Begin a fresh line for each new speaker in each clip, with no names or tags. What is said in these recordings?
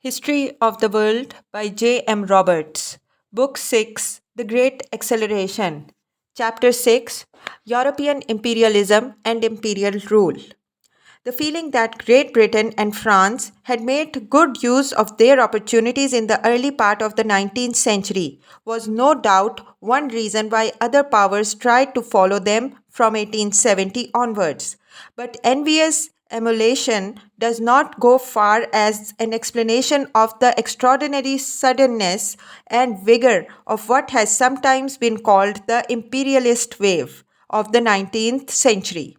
History of the World by J. M. Roberts. Book 6 The Great Acceleration. Chapter 6 European Imperialism and Imperial Rule. The feeling that Great Britain and France had made good use of their opportunities in the early part of the 19th century was no doubt one reason why other powers tried to follow them from 1870 onwards. But envious emulation does not go far as an explanation of the extraordinary suddenness and vigor of what has sometimes been called the imperialist wave of the 19th century.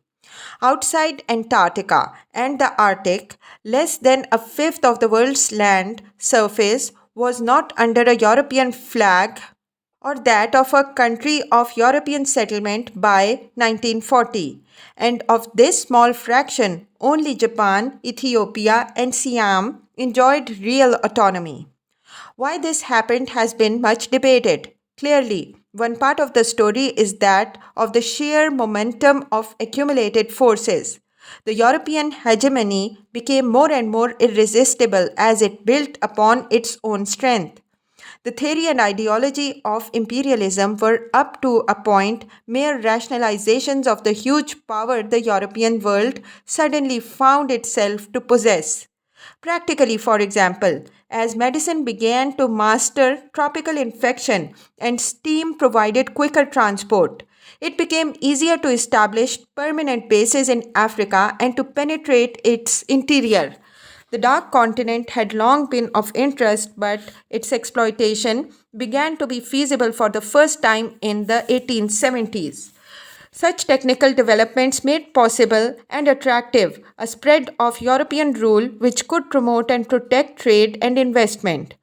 Outside Antarctica and the Arctic, less than a fifth of the world's land surface was not under a European flag or that of a country of European settlement by 1940. And of this small fraction, only Japan, Ethiopia, and Siam enjoyed real autonomy. Why this happened has been much debated. Clearly, one part of the story is that of the sheer momentum of accumulated forces. The European hegemony became more and more irresistible as it built upon its own strength. The theory and ideology of imperialism were up to a point mere rationalizations of the huge power the European world suddenly found itself to possess. Practically, for example, as medicine began to master tropical infection and steam provided quicker transport, it became easier to establish permanent bases in Africa and to penetrate its interior. The dark continent had long been of interest, but its exploitation began to be feasible for the first time in the 1870s. Such technical developments made possible and attractive a spread of European rule which could promote and protect trade and investment.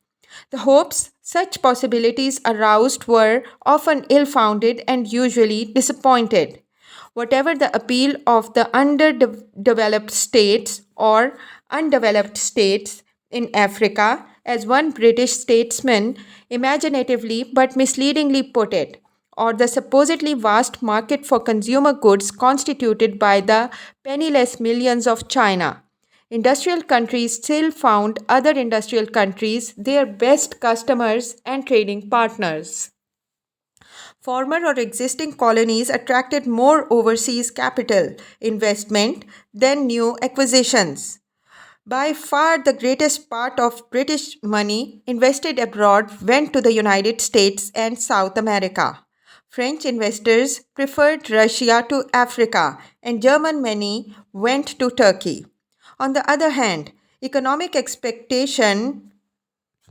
The hopes such possibilities aroused were often ill founded and usually disappointed. Whatever the appeal of the underdeveloped states or undeveloped states in Africa, as one British statesman imaginatively but misleadingly put it, or the supposedly vast market for consumer goods constituted by the penniless millions of China. Industrial countries still found other industrial countries their best customers and trading partners. Former or existing colonies attracted more overseas capital investment than new acquisitions. By far, the greatest part of British money invested abroad went to the United States and South America. French investors preferred Russia to Africa, and German money went to Turkey. On the other hand, economic expectation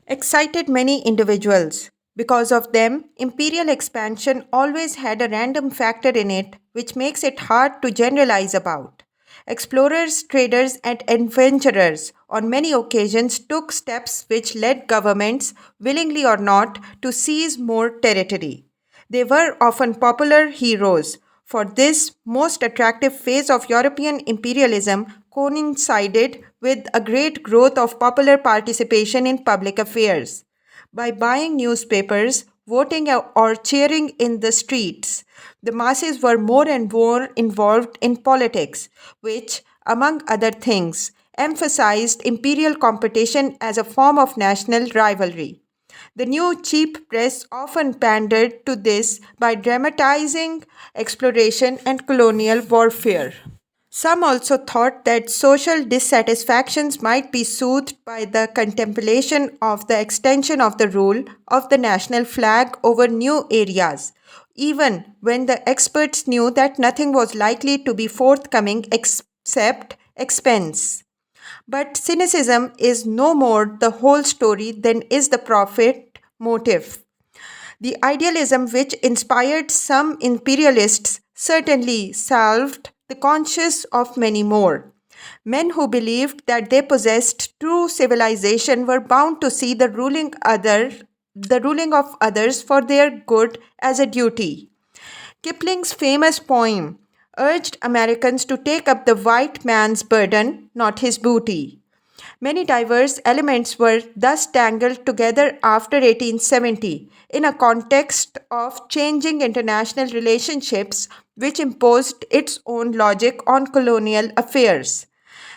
excited many individuals. Because of them, imperial expansion always had a random factor in it, which makes it hard to generalize about. Explorers, traders, and adventurers on many occasions took steps which led governments, willingly or not, to seize more territory. They were often popular heroes, for this most attractive phase of European imperialism coincided with a great growth of popular participation in public affairs. By buying newspapers, voting, or cheering in the streets, the masses were more and more involved in politics, which, among other things, emphasized imperial competition as a form of national rivalry. The new cheap press often pandered to this by dramatizing exploration and colonial warfare. Some also thought that social dissatisfactions might be soothed by the contemplation of the extension of the rule of the national flag over new areas, even when the experts knew that nothing was likely to be forthcoming except expense. But cynicism is no more the whole story than is the profit motive. The idealism which inspired some imperialists certainly salved the conscience of many more. Men who believed that they possessed true civilization were bound to see the ruling of others for their good as a duty. Kipling's famous poem urged Americans to take up the white man's burden, not his booty. Many diverse elements were thus tangled together after 1870 in a context of changing international relationships which imposed its own logic on colonial affairs.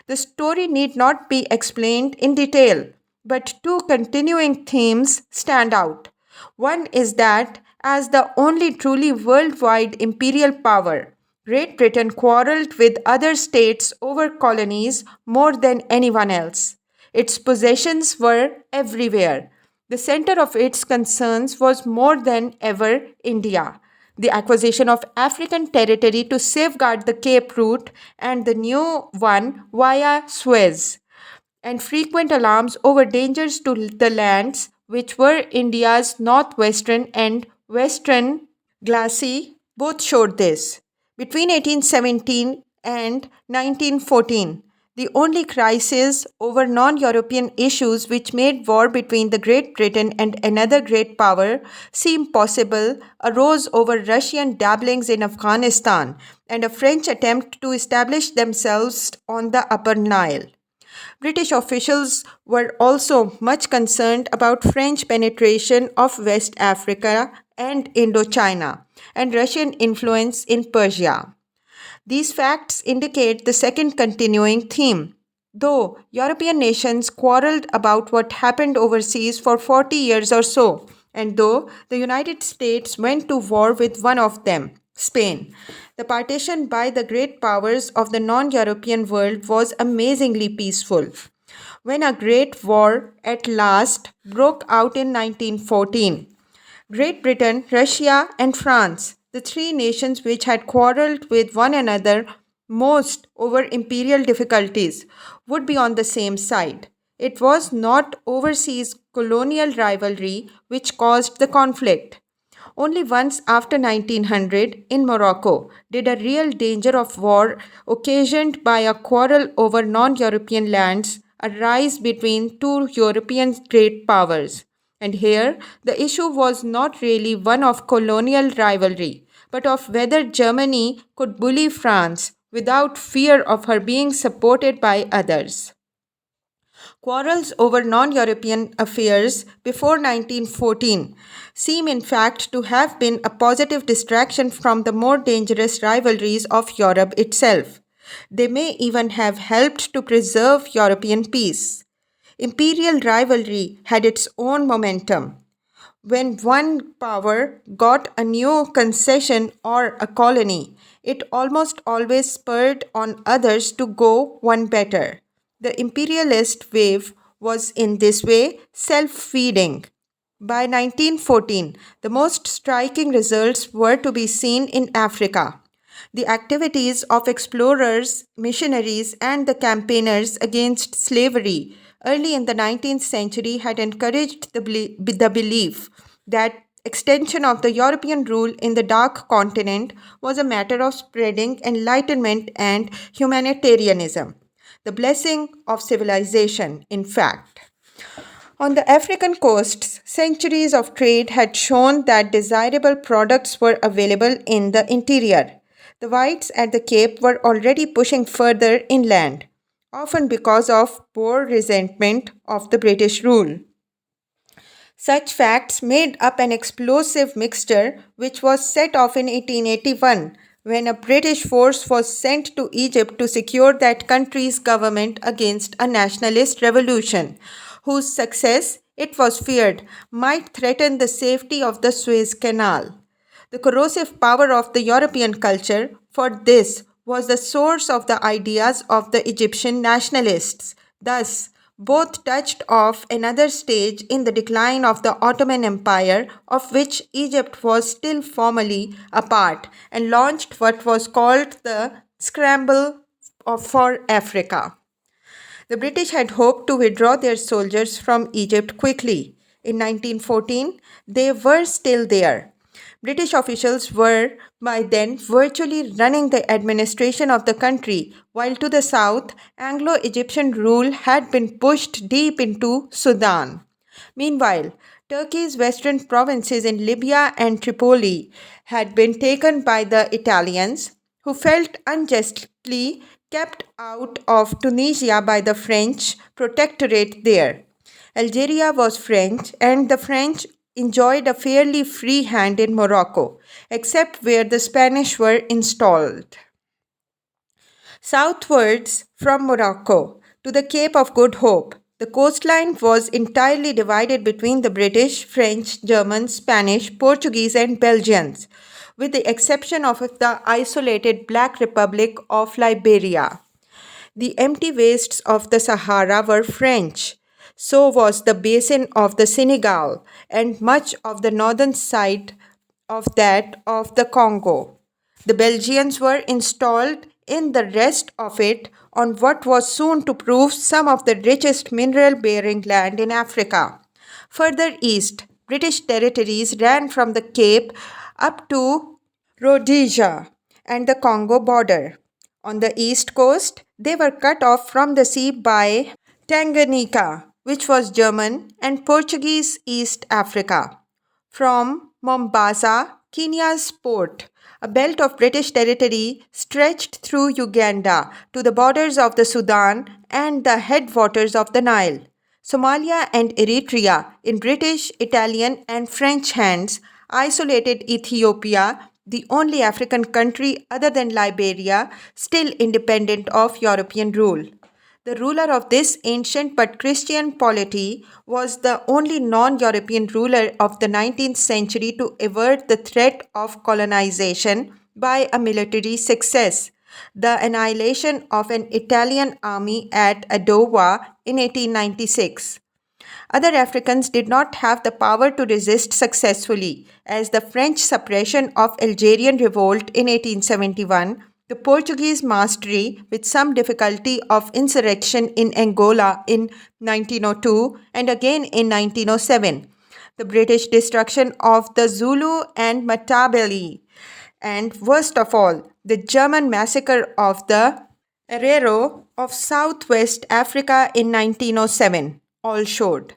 The story need not be explained in detail. but two continuing themes stand out. One is that, as the only truly worldwide imperial power, Great Britain quarreled with other states over colonies more than anyone else. Its possessions were everywhere. The center of its concerns was more than ever India. The acquisition of African territory to safeguard the Cape route and the new one via Suez, and frequent alarms over dangers to the lands which were India's northwestern and western glacis both showed this. Between 1817 and 1914, the only crisis over non European issues which made war between the Great Britain and another great power seem possible arose over Russian dabblings in Afghanistan and a French attempt to establish themselves on the Upper Nile. British officials were also much concerned about French penetration of West Africa and Indochina and Russian influence in Persia. These facts indicate the second continuing theme. Though European nations quarreled about what happened overseas for 40 years or so, and though the United States went to war with one of them, Spain, the partition by the great powers of the non European world was amazingly peaceful. When a great war at last broke out in 1914, Great Britain, Russia, and France, the three nations which had quarreled with one another most over imperial difficulties, would be on the same side. It was not overseas colonial rivalry which caused the conflict. Only once after 1900, in Morocco, did a real danger of war occasioned by a quarrel over non European lands arise between two European great powers. And here, the issue was not really one of colonial rivalry, but of whether Germany could bully France without fear of her being supported by others. Quarrels over non European affairs before 1914 seem, in fact, to have been a positive distraction from the more dangerous rivalries of Europe itself. They may even have helped to preserve European peace. Imperial rivalry had its own momentum. When one power got a new concession or a colony, it almost always spurred on others to go one better. The imperialist wave was in this way self feeding. By 1914, the most striking results were to be seen in Africa. The activities of explorers, missionaries, and the campaigners against slavery early in the 19th century had encouraged the belief that extension of the European rule in the Dark Continent was a matter of spreading enlightenment and humanitarianism, the blessing of civilization, in fact. On the African coasts, centuries of trade had shown that desirable products were available in the interior. The whites at the Cape were already pushing further inland, often because of Boer resentment of the British rule. Such facts made up an explosive mixture which was set off in 1881 when a British force was sent to Egypt to secure that country's government against a nationalist revolution, whose success, it was feared, might threaten the safety of the Suez Canal. The corrosive power of the European culture, for this, was the source of the ideas of the Egyptian nationalists. Thus, both touched off another stage in the decline of the Ottoman Empire, of which Egypt was still formally a part, and launched what was called the Scramble for Africa. The British had hoped to withdraw their soldiers from Egypt quickly. In 1914, they were still there. British officials were by then virtually running the administration of the country, while to the south, Anglo Egyptian rule had been pushed deep into Sudan. Meanwhile, Turkey's western provinces in Libya and Tripoli had been taken by the Italians, who felt unjustly kept out of Tunisia by the French protectorate there. Algeria was French, and the French enjoyed a fairly free hand in Morocco, except where the Spanish were installed. Southwards from Morocco to the Cape of Good Hope, The coastline was entirely divided between the British, French, Germans, Spanish, Portuguese, and Belgians, with the exception of the isolated Black Republic of Liberia. The empty wastes of the Sahara were French. So was the basin of the Senegal and much of the northern side of that of the Congo. The Belgians were installed in the rest of it on what was soon to prove some of the richest mineral bearing land in Africa. Further east, British territories ran from the Cape up to Rhodesia and the Congo border. On the east coast, they were cut off from the sea by Tanganyika, which was German and Portuguese East Africa. From Mombasa, Kenya's port, a belt of British territory stretched through Uganda to the borders of the Sudan and the headwaters of the Nile. Somalia and Eritrea, in British, Italian, and French hands, isolated Ethiopia, the only African country other than Liberia still independent of European rule. The ruler of this ancient but Christian polity was the only non European ruler of the 19th century to avert the threat of colonization by a military success, the annihilation of an Italian army at Adowa in 1896. Other Africans did not have the power to resist successfully, as the French suppression of Algerian revolt in 1871, the Portuguese mastery with some difficulty of insurrection in Angola in 1902 and again in 1907, the British destruction of the Zulu and Matabele, and worst of all, the German massacre of the Herero of Southwest Africa in 1907, all showed.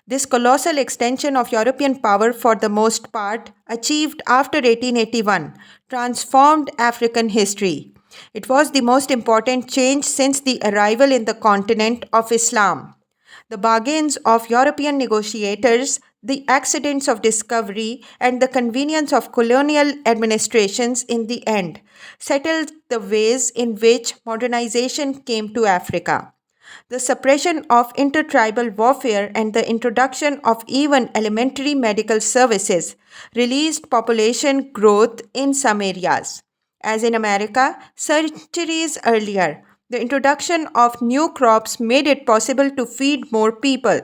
This colossal extension of European power, for the most part achieved after 1881, transformed African history. It was the most important change since the arrival in the continent of Islam. The bargains of European negotiators, the accidents of discovery, and the convenience of colonial administrations in the end settled the ways in which modernization came to Africa. The suppression of intertribal warfare and the introduction of even elementary medical services released population growth in some areas. As in America, centuries earlier, the introduction of new crops made it possible to feed more people.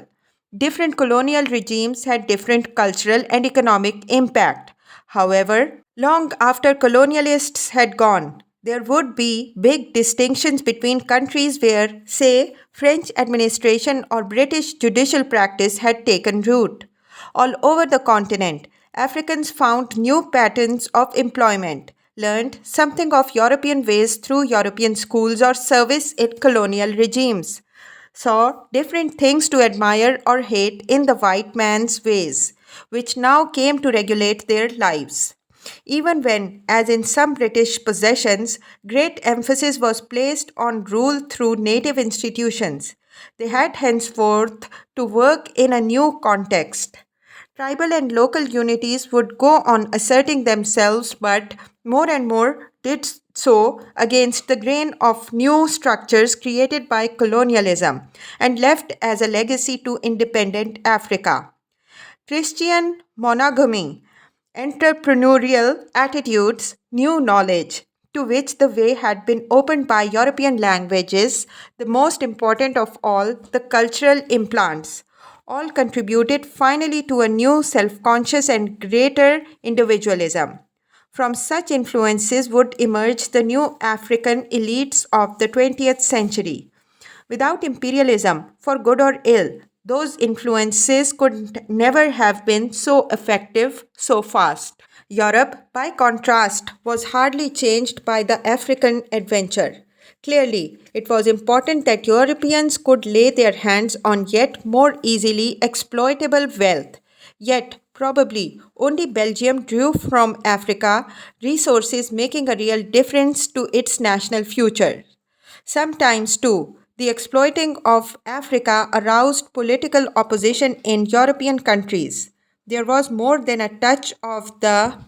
Different colonial regimes had different cultural and economic impact. However, long after colonialists had gone, there would be big distinctions between countries where, say, French administration or British judicial practice had taken root. All over the continent, Africans found new patterns of employment, learned something of European ways through European schools or service in colonial regimes, saw different things to admire or hate in the white man's ways, which now came to regulate their lives. Even when, as in some British possessions, great emphasis was placed on rule through native institutions, they had henceforth to work in a new context. Tribal and local unities would go on asserting themselves, but more and more did so against the grain of new structures created by colonialism and left as a legacy to independent Africa. Christian monogamy, entrepreneurial attitudes, new knowledge, to which the way had been opened by European languages, the most important of all, the cultural implants, all contributed finally to a new self conscious and greater individualism. From such influences would emerge the new African elites of the 20th century. Without imperialism, for good or ill, those influences could never have been so effective so fast. Europe, by contrast, was hardly changed by the African adventure. Clearly, it was important that Europeans could lay their hands on yet more easily exploitable wealth. Yet, probably, only Belgium drew from Africa resources making a real difference to its national future. Sometimes, too, the exploiting of Africa aroused political opposition in European countries. There was more than a touch of the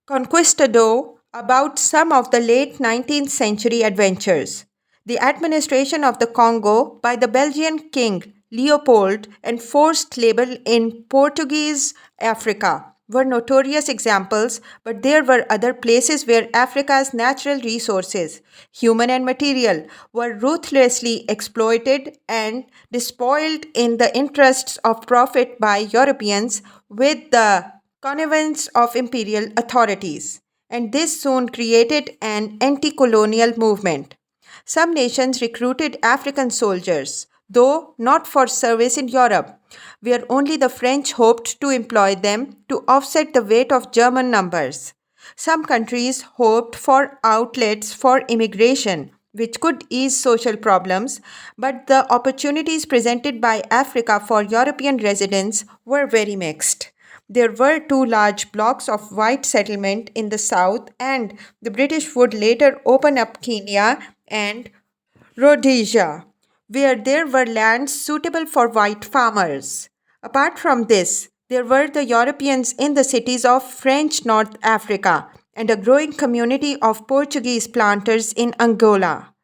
conquistador about some of the late 19th century adventures. The administration of the Congo by the Belgian king Leopold, and forced labor in Portuguese Africa were notorious examples, but there were other places where Africa's natural resources, human and material, were ruthlessly exploited and despoiled in the interests of profit by Europeans with the connivance of imperial authorities. And this soon created an anti colonial movement. Some nations recruited African soldiers, though not for service in Europe, where only the French hoped to employ them to offset the weight of German numbers. Some countries hoped for outlets for immigration, which could ease social problems, but the opportunities presented by Africa for European residents were very mixed. There were two large blocks of white settlement in the south, and the British would later open up Kenya and Rhodesia, where there were lands suitable for white farmers. Apart from this, there were the Europeans in the cities of French North Africa and a growing community of Portuguese planters in Angola.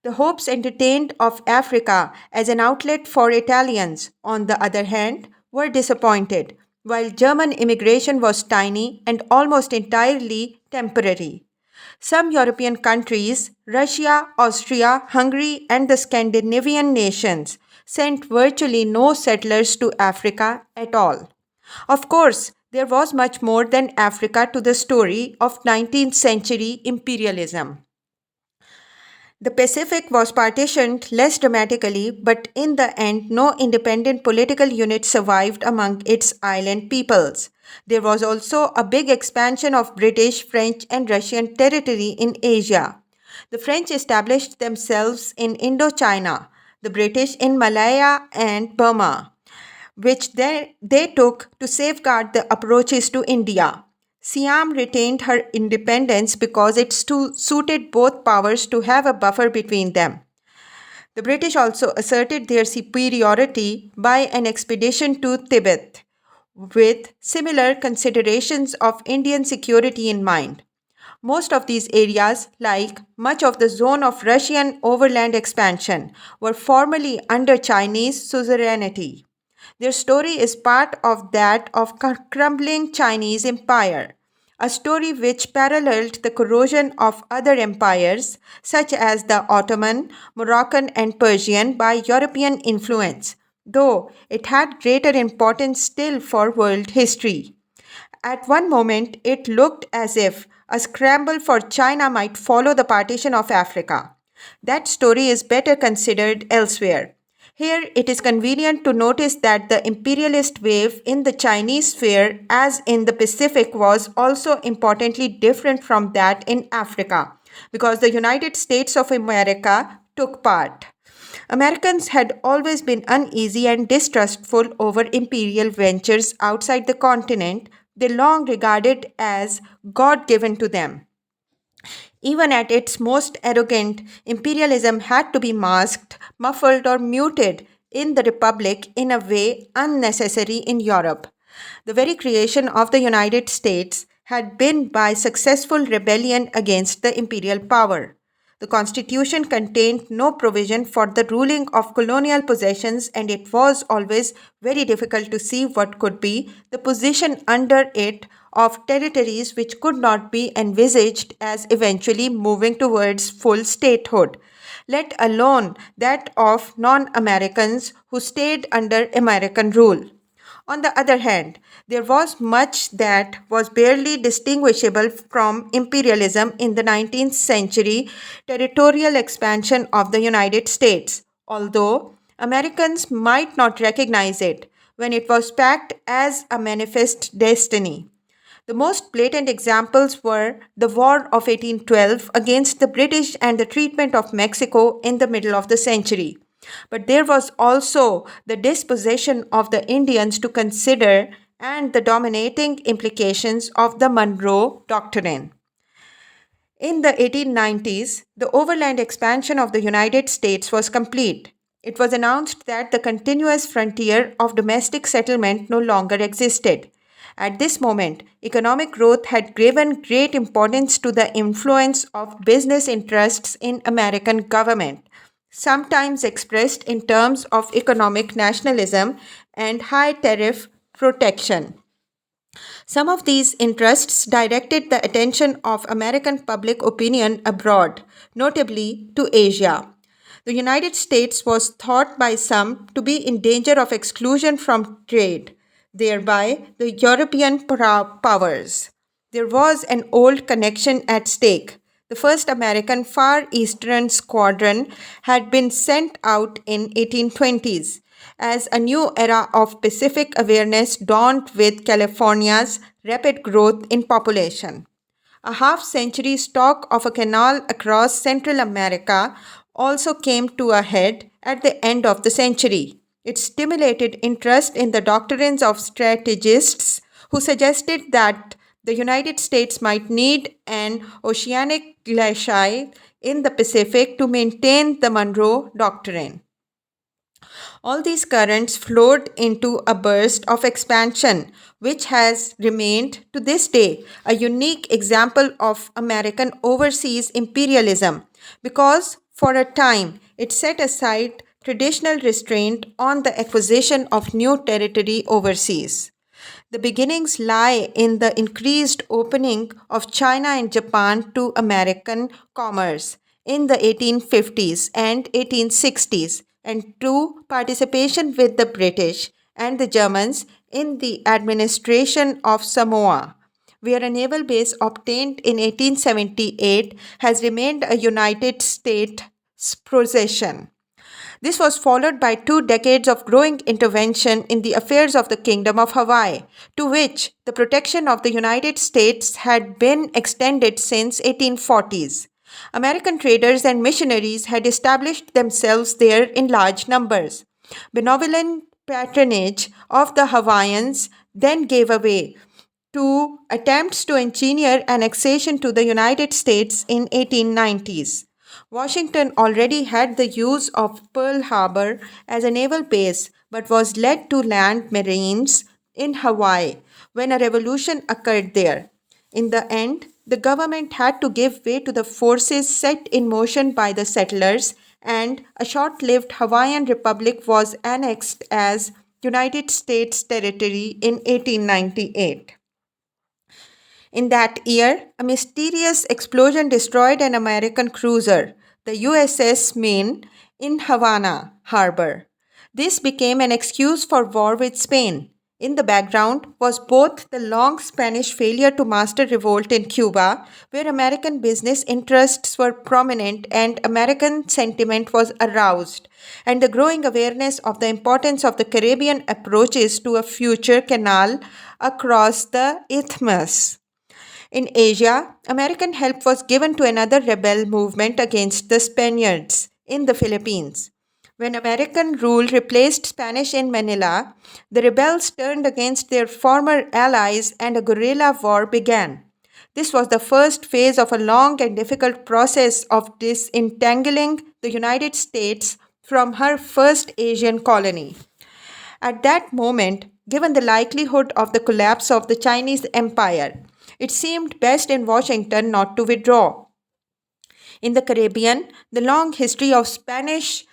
The hopes entertained of Africa as an outlet for Italians, on the other hand, were disappointed, while German immigration was tiny and almost entirely temporary. Some European countries, Russia, Austria, Hungary, and the Scandinavian nations, sent virtually no settlers to Africa at all. Of course, there was much more than Africa to the story of 19th century imperialism. The Pacific was partitioned less dramatically, but in the end, no independent political unit survived among its island peoples. There was also a big expansion of British, French, and Russian territory in Asia. The French established themselves in Indochina, the British in Malaya and Burma, which they took to safeguard the approaches to India. Siam retained her independence because it suited both powers to have a buffer between them. The British also asserted their superiority by an expedition to Tibet, with similar considerations of Indian security in mind. Most of these areas, like much of the zone of Russian overland expansion, were formerly under Chinese suzerainty. Their story is part of that of crumbling Chinese empire, a story which paralleled the corrosion of other empires such as the Ottoman, Moroccan, and Persian by European influence, though it had greater importance still for world history. At one moment, it looked as if a scramble for China might follow the partition of Africa. That story is better considered elsewhere. Here, it is convenient to notice that the imperialist wave in the Chinese sphere, as in the Pacific, was also importantly different from that in Africa, because the United States of America took part. Americans had always been uneasy and distrustful over imperial ventures outside the continent they long regarded as God given to them. Even at its most arrogant, imperialism had to be masked, muffled, or muted in the Republic in a way unnecessary in Europe. The very creation of the United States had been by successful rebellion against the imperial power. The Constitution contained no provision for the ruling of colonial possessions, and it was always very difficult to see what could be the position under it of territories which could not be envisaged as eventually moving towards full statehood, let alone that of non Americans who stayed under American rule. On the other hand, there was much that was barely distinguishable from imperialism in the 19th century territorial expansion of the United States, although Americans might not recognize it when it was packed as a manifest destiny. The most blatant examples were the War of 1812 against the British and the treatment of Mexico in the middle of the century. But there was also the dispossession of the Indians to consider and the dominating implications of the Monroe Doctrine. In the 1890s, the overland expansion of the United States was complete. It was announced that the continuous frontier of domestic settlement no longer existed. At this moment, economic growth had given great importance to the influence of business interests in American government. sometimes expressed in terms of economic nationalism and high tariff protection. Some of these interests directed the attention of American public opinion abroad, notably to Asia. The United States was thought by some to be in danger of exclusion from trade, thereby the European powers. There was an old connection at stake. The first American Far Eastern Squadron had been sent out in 1820s as a new era of Pacific awareness dawned with California's rapid growth in population. A half century stock of a canal across Central America also came to a head at the end of the century. It stimulated interest in the doctrines of strategists who suggested that the United States might need an oceanic glacis in the Pacific to maintain the Monroe Doctrine. All these currents flowed into a burst of expansion, which has remained to this day a unique example of American overseas imperialism because, for a time, it set aside traditional restraint on the acquisition of new territory overseas. The beginnings lie in the increased opening of China and Japan to American commerce in the 1850s and 1860s, and to participation with the British and the Germans in the administration of Samoa, where a naval base obtained in 1878 has remained a United States possession. This was followed by 2 decades of growing intervention in the affairs of the Kingdom of Hawaii, to which the protection of the United States had been extended since 1840s. American traders and missionaries had established themselves there in large numbers. Benevolent patronage of the Hawaiians then gave way to attempts to engineer annexation to the United States in 1890s. Washington already had the use of Pearl Harbor as a naval base but was led to land Marines in Hawaii when a revolution occurred there. In the end, the government had to give way to the forces set in motion by the settlers, and a short lived Hawaiian republic was annexed as United States territory in 1898. In that year, a mysterious explosion destroyed an American cruiser, the USS Maine, in Havana harbor. This became an excuse for war with Spain. In the background was both the long Spanish failure to master revolt in Cuba, where American business interests were prominent and American sentiment was aroused, and the growing awareness of the importance of the Caribbean approaches to a future canal across the isthmus. In Asia, American help was given to another rebel movement against the Spaniards in the Philippines. When American rule replaced Spanish in Manila, the rebels turned against their former allies and a guerrilla war began. This was the first phase of a long and difficult process of disentangling the United States from her first Asian colony. At that moment, given the likelihood of the collapse of the Chinese Empire, it seemed best in Washington not to withdraw. In the Caribbean, the long history of Spanish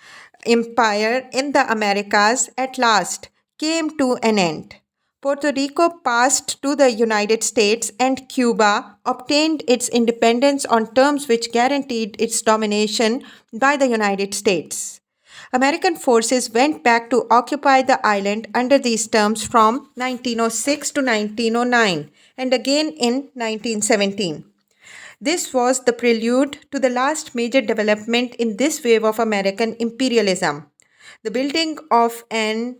empire in the Americas at last came to an end. Puerto Rico passed to the United States and Cuba obtained its independence on terms which guaranteed its domination by the United States. American forces went back to occupy the island under these terms from 1906 to 1909 and again in 1917. This was the prelude to the last major development in this wave of American imperialism. The building of an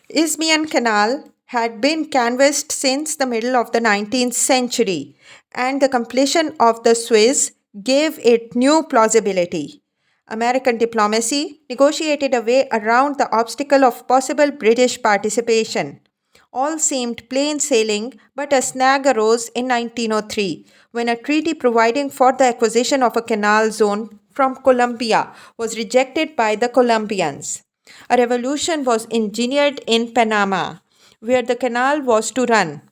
Isthmian Canal had been canvassed since the middle of the 19th century, and the completion of the Suez gave it new plausibility. American diplomacy negotiated a way around the obstacle of possible British participation. All seemed plain sailing, but a snag arose in 1903 when a treaty providing for the acquisition of a canal zone from Colombia was rejected by the Colombians. A revolution was engineered in Panama, where the canal was to run.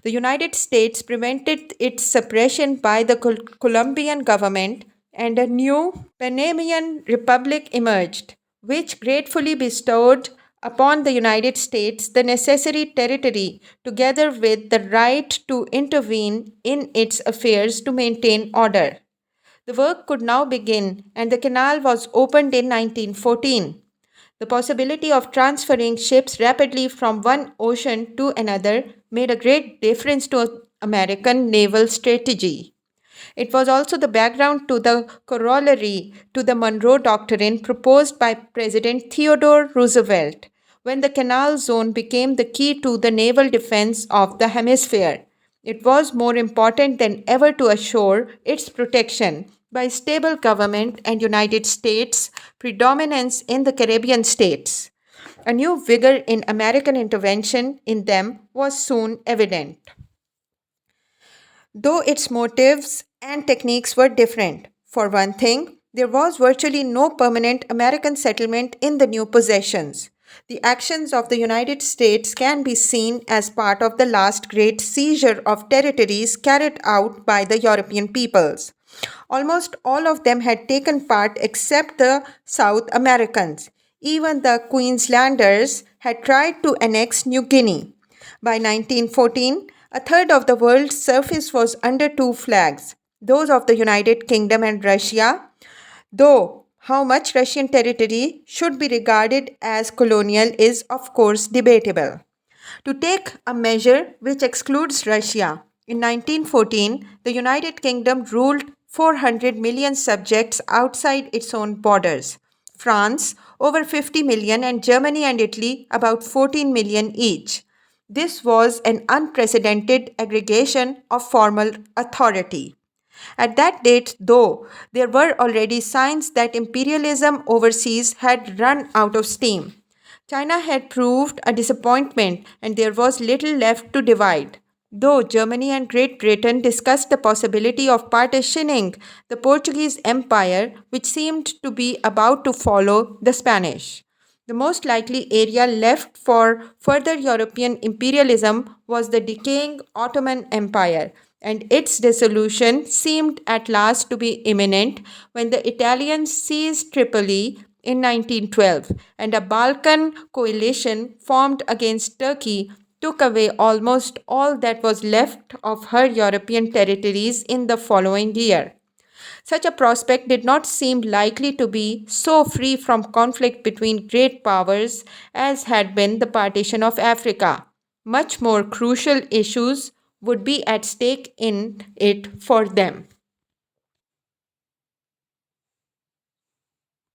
The United States prevented its suppression by the Colombian government and a new Panamanian Republic emerged, which gratefully bestowed upon the United States the necessary territory together with the right to intervene in its affairs to maintain order. The work could now begin, and the canal was opened in 1914. The possibility of transferring ships rapidly from one ocean to another made a great difference to American naval strategy. It was also the background to the corollary to the Monroe Doctrine proposed by President Theodore Roosevelt when the canal zone became the key to the naval defense of the hemisphere. It was more important than ever to assure its protection by stable government and United States predominance in the Caribbean states. A new vigor in American intervention in them was soon evident, though its motives and techniques were different. For one thing, there was virtually no permanent American settlement in the new possessions. The actions of the United States can be seen as part of the last great seizure of territories carried out by the European peoples. Almost all of them had taken part except the South Americans. Even the Queenslanders had tried to annex New Guinea. By 1914, a third of the world's surface was under two flags, those of the United Kingdom and Russia, though how much Russian territory should be regarded as colonial is, of course, debatable. To take a measure which excludes Russia, in 1914, the United Kingdom ruled 400 million subjects outside its own borders. France, over 50 million, and Germany and Italy, about 14 million each. This was an unprecedented aggregation of formal authority. At that date, though, there were already signs that imperialism overseas had run out of steam. China had proved a disappointment, and there was little left to divide. Though Germany and Great Britain discussed the possibility of partitioning the Portuguese Empire, which seemed to be about to follow the Spanish. The most likely area left for further European imperialism was the decaying Ottoman Empire, and its dissolution seemed at last to be imminent when the Italians seized Tripoli in 1912 and a Balkan coalition formed against Turkey took away almost all that was left of her European territories in the following year. Such a prospect did not seem likely to be so free from conflict between great powers as had been the partition of Africa. Much more crucial issues would be at stake in it for them.